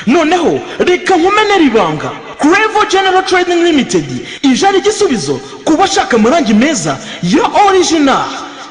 noneho reka nkumenera ibanga. Crevo General Trading Limited ije ari igisubizo ku bashaka amarangi meza ya original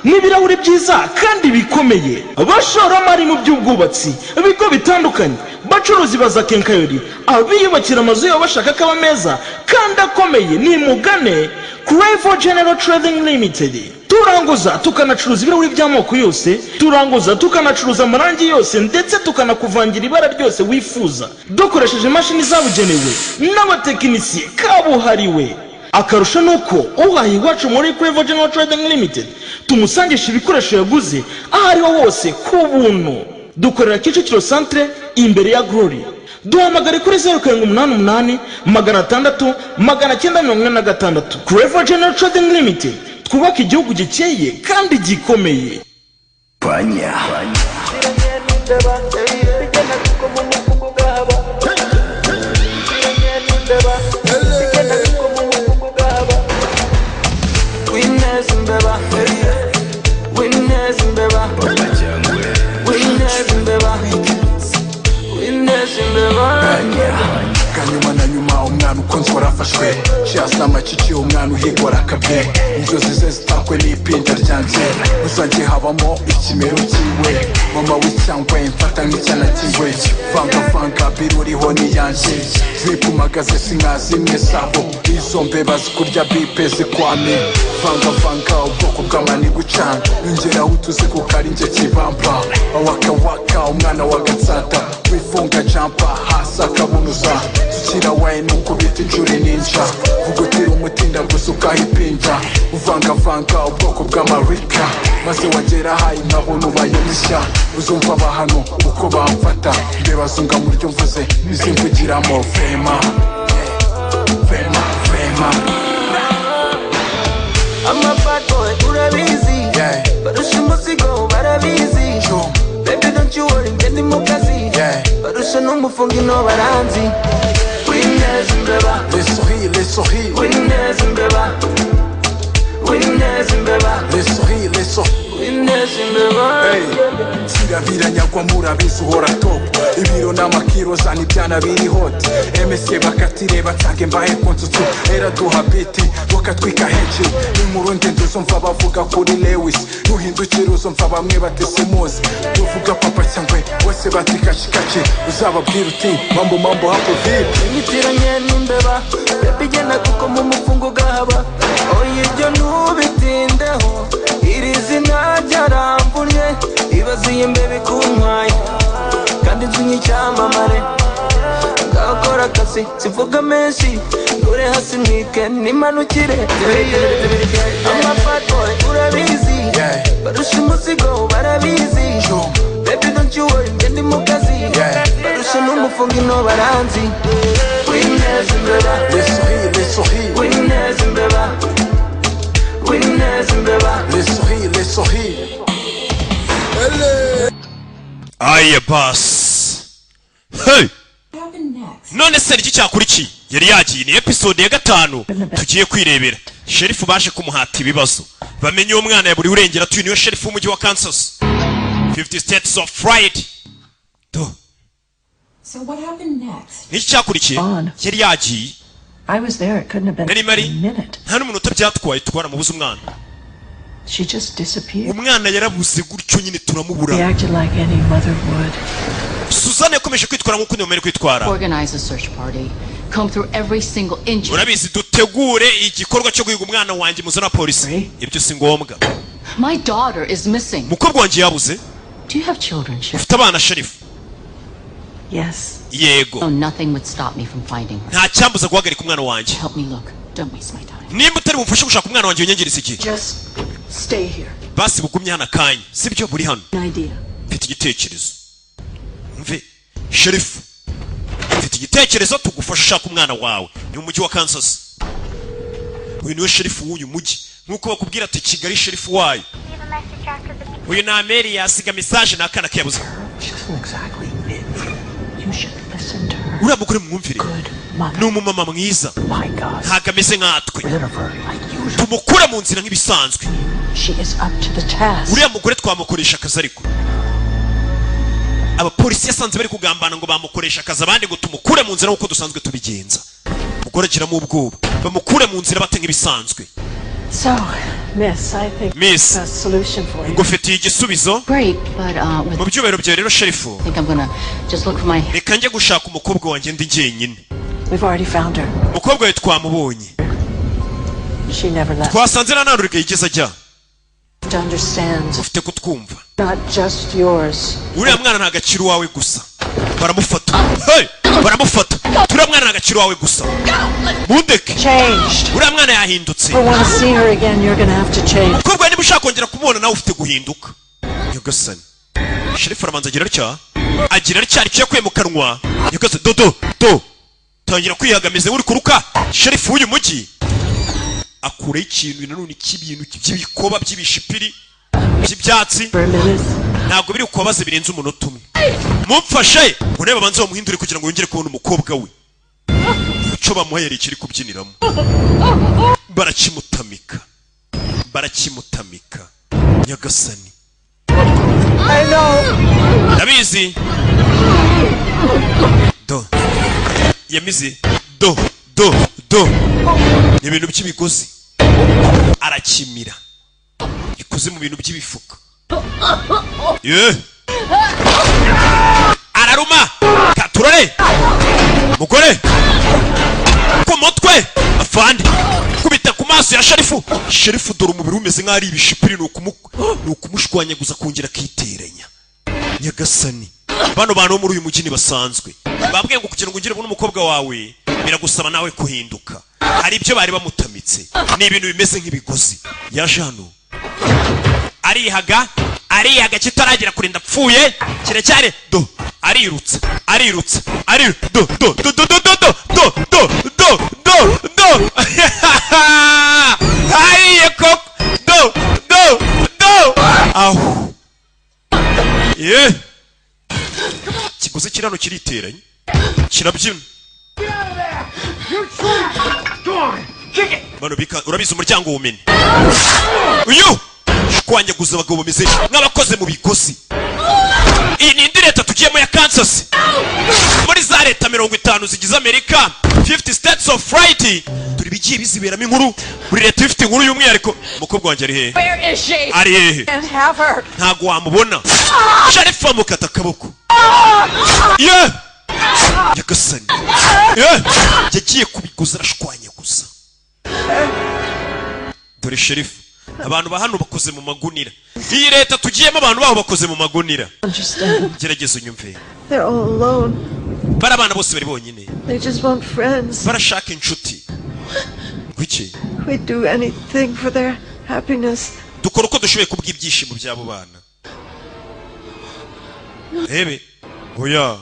n'ibirahuri byiza kandi bikomeye. Abashoramari mu by'ubwubatsi, ibigo bitandukanye, bacuruzi baza kenkayori, abiyubakira amazu yabo bashaka kaba meza kandi akomeye, ni mugane Crevo General Trading Limited. Turanguza tukanacuruza ibirahuri by'amoko yose, turanguza tukanacuruza amarangi yose, ndetse tukanakuvangira ibara ryose wifuza dukoresheje imashini zabugenewe n'abatekinisiye kabuhariwe. Akarusho nuko uhaye iwacu muri Crevo General Trading Limited tumusangisha ibikoresho yaguze aho ariho hose ku buntu. Dukorera Kicukiro Centre imbere ya Glory. Duhamagare kuri 0788 600 946. Crevo General Trading Limited, twubaka igihugu gikeye kandi gikomeye. Panya kanyuma na nyuma umwana ukunzwe arafashwe, cyasama cici umwana uhigora akabye, inzozi ze zitakwe n'ipinda ryanjye, uzajye habamo ikimero kiwe, mama w'icyangwe mfata nk'icyana kiwe, vanga biruriho niyanjye, zipumagaze sinkazimwe sabo, izo mbeba zikurya bipe zikwame, vanga ubwoko bw'amani gucana, yongeraho utuzi kuko ari njye kibamba, waka umwana wa gatsata, wifunga jampa hasi akabunuza, tukira wine ukubita injuri ninja, vugutira umutinda gusa ukahipinja, uvanga ubwoko bw'amarika, maze wagera hayi nkabona ubaye mushya, uzumva abahano uko bamfata, mbeba zunga mu ryo mvuze bizimvugiramo vema. I'm a bad boy, urabizi, barusha umuzigo barabizi, baby don't you worry ngende mu kazi, barusha n'umufungi no baranzi, winners mbeba, les souris, winners mbeba, winners mbeba, les souris, winners mbeba. Kirabira nyagwa murabizi uhora top, ibiro n'amakiro zana ibyana biri hot, MSK bakatire batange mbaye kontsutsu, era duha biti bakatwika henshi, n'inkuru ndende uzumva bavuga kuri Lewis, nuhindukira uzumva bamwe batese muzi, tuvuga papa cyangwe bose batikashikashi, uzababwira uti mambo hapo vipi, imitiranye n'imbeba, baby genda kuko mu mufungo gahaba, oya ibyo nubitindeho, iri zina ryaramvunye, ibaziye imbebe kuntwaye, kandi inzu nyicyamamare, ngakora akazi sivuga menshi, dore hasi mwike nimanukire, I'm a bad boy urabizi, barusha umuzigo barabizi, baby don't you worry ngende mu kazi, barusha n'umufungi no baranzi, winners mbeba, les souris, winners mbeba, winners mbeba, les souris. Aye boss. Hey. None se iki cyakurikiye yari yagiye ni episode ya 5 tugiye kwirebera. Sheriff baje kumuhata ibibazo. Bamenye uwo mwana ya buri urengera tuyi niwe sheriff w'umujyi wa Kansas. 50 states of fright. So what happened next? Ni cyakurikiye yari yagiye. I was there, it couldn't have been a minute. Nta n'umuntu byatwaye twara mu buzu umwana. She just disappeared. Umwana yarabuze gutyo nyine turamubura. He acted like any mother would. Suzanne yakomeje kwitwara nkuko niwe kwitwara. Organize a search party. Comb through every single inch. Urabizi dutegure igikorwa cyo guhiga umwana wanjye muzana polisi. Ibyo si ngombwa. My daughter is missing. Mukobwa wanjye yabuze. Do you have children, Sheriff? Ufite abana Sheriff? Yes. Yego. So nothing would stop me from finding her. Nta cyambuza guhagarika umwana wanjye. Help me look. Don't waste my time. Nimba utari bumfashe gushaka umwana wanjye unyangiriza iki? Just stay here. Basi bugumye hana kanya. Sibyo buri hano. Idea. Mfite igitekerezo. Mve Sheriff. Mfite igitekerezo tugufasha ushaka umwana wawe. Ni umujyi wa Kansas. Uyu niwe sheriff w'uyu mujyi. Nkuko bakubwira ati Kigali sheriff wayo. Uyu na Mary yasiga message nakana kiyabuze. You should listen to her. Uriya mugore mwumvire. Ni umumama mwiza. Ntago ameze nkatwe. Tumukura mu nzira nk'ibisanzwe. She is up to the task. Uriya mugore twamukoresha akazi ariko. abapolisi yasanze bari kugambana ngo bamukoresha akazi abandi ngo tumukure mu nzira nk'uko dusanzwe tubigenza. Umugore agiramo ubwoba bamukure mu nzira bate nk'ibisanzwe. So, Miss, I think Miss, a solution for you. ngufitiye igisubizo. Great, but Mu byubahiro byawe rero Sherifu, I think I'm gonna just look for my. reka njye gushaka umukobwa wanjye ndi jyenyine. We've already found her. Umukobwa we twamubonye. She never left. Twasanze na nandurika yigeze ajya. To understand, Ufite kutwumva. not just yours. Uriya mwana nta gaciro wawe gusa. Baramufata. Hey! Baramufata. Turiya mwana nta gaciro wawe gusa. Mundeke. Changed. Uriya mwana yahindutse. If you want to see her again, you're going to have to change. Umukobwa niba ushaka kongera kumubona nawe ufite guhinduka. Nyagasani. Sherifu aramanza agira atya. Agira atya aricyo yakuye mu kanwa. Nyagasani do. Tangira kwihagamiza uri kuruka. Sherifu w'uyu mujyi. Akure ikintu nanone cy'ibintu by'ibikoba by'ibishipiri by'ibyatsi. For a minute. Ntabwo biri kubabaza birenze umunota umwe. Mumfashe ureba banze bamuhindure kugira ngo yongere kubona umukobwa we. Icyo bamuhaye kiri kubyiniramo. Barakimutamika. Nyagasani. I know. Ndabizi. Do. Yamize. Do. Ni ibintu by'imigozi. Arakimira. Ikoze mu bintu by'ibifuka. Araruma. Katurore. Mugore. Ku mutwe. Afande. Kubita ku maso ya Sherifu. Sherifu dore umubiri umeze nk'ari ibishipiri nukumushwanyaguza kongera kiteranya. Nyagasani. Bano bantu muri uyu mujyi basanzwe. Babwiye ngo kugira ngo ungire ubone umukobwa wawe biragusaba nawe kuhinduka. Hari ibyo bari bamutamitse. Ni ibintu bimeze nk'ibigozi. Yaje hano. Arihaga kitaragira kurinda pfuye kiracyari do arirutse do hariye koko do aho kiguze kirano kiriteranye kirabyina bano bika urabiza umuryango wumene uyu kwanyaguza abagabo bameze nk'abakoze mu bigozi. Iyi ni indi leta tugiyemo ya Kansas. Muri za leta 50 zigize Amerika, 50 states of right. Turi bigiye biziberamo inkuru. Buri leta ifite inkuru y'umwihariko. Umukobwa wanjye ari hehe? Where is she? Ari hehe? Can't have her. Ntago wamubona. Sherifu amukata akaboko. Nyagasani. Yagiye kubiguza arashwanyaguza. Dore Sherifu. Abantu ba hano bakoze mu magunira. Iyi leta tugiyemo abantu baho bakoze mu magunira. Gerageza unyumve. They're all alone. Barabana bose bari bonyine. They just want friends. Barashaka inshuti. Kuki? We do anything for their happiness. Dukora uko dushoboye kubw'ibyishimo byabo bana. Hebe. Oya.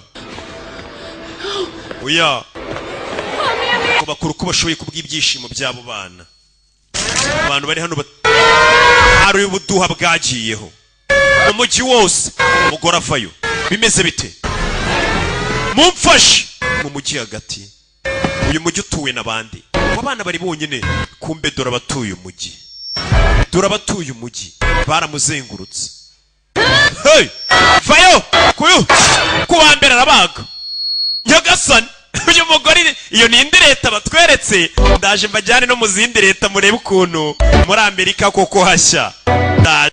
Ko bakora uko bashoboye kubw'ibyishimo byabo bana. Abantu bari hano hari ubuduha bwagiyeho umujyi wose umugore avayo bimeze bite mumfashe mu mujyi hagati uyu mujyi utuwe n'abandi abana bari bonyine kumbe dore abatuye umujyi baramuzengurutse vayo kuwa mbere arabaga Nyagasani uyu mugore iyo ni indi leta batweretse ndaje mbajyane no mu zindi leta murebe ukuntu muri Amerika koko hashya.